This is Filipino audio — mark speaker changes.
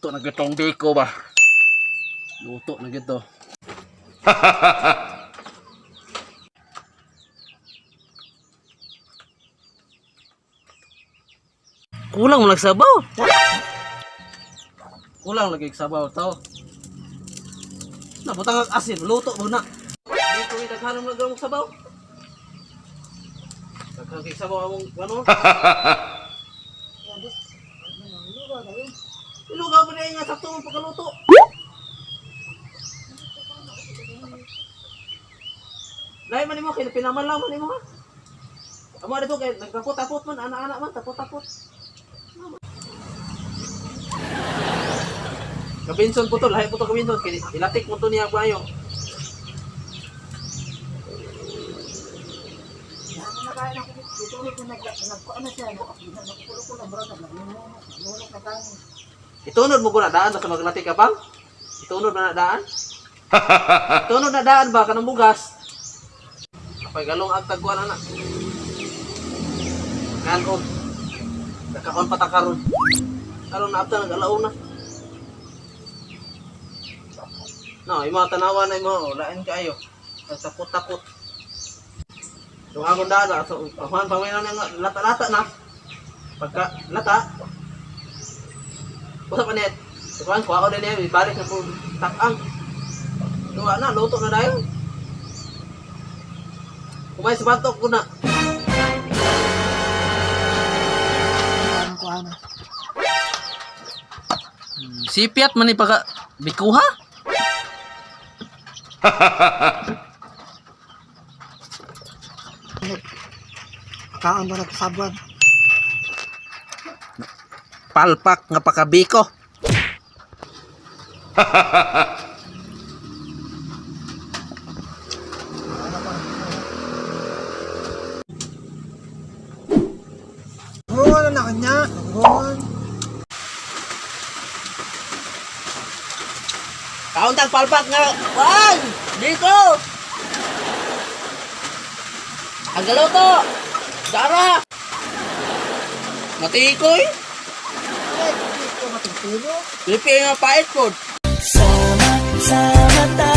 Speaker 1: Luto na gitong biko ba? Luto na gito. Kulang mo nagsabaw. Kulang lagi sabaw to. Nabutang ang asin, luto mo na. Hindi ko idaghanan mo ng sabaw. Daghang sabaw among ano? Ilugaw mo na nga sakto mo pagkaluto. Lain man mo kay pinamalaw man mo ha. Amo dito kay nagtapot-tapot man anak-anak man tapot-tapot. Kabinson po to, lahi po to kabinson. Ilatik mo to niya bayo. Itunod mo ko na daan sa maglatik ka bang? Itunod na daan? Itunod na daan ba kanang bugas? Kapay galong ag tagkuan anak. Kanon. Nagkakon patakaron. Karon na after nag-alaw na. No, yung mga tanawan na mo, lain kayo. Takot-takot. Yung akong dada, so, pahuan pamilya na lata-lata na. Pagka lata, usap pa net. Tukuhan, kuha ko din yan, ibalik na po takang. Tuwa na, luto na dahil. Kumain sa batok ko na. Sipiat man pagka bikuha?
Speaker 2: Kaan ba nagsabuan?
Speaker 1: Palpak nga pakabiko.
Speaker 2: Oo, ano na kanya? Oo.
Speaker 1: Kauntang palpak nga. Wag! Dito! Ang galaw to! Dara! Matikoy!
Speaker 2: Ay, hindi ko matutulog.
Speaker 1: Lipi nga pait po.
Speaker 3: Sama-sama tayo.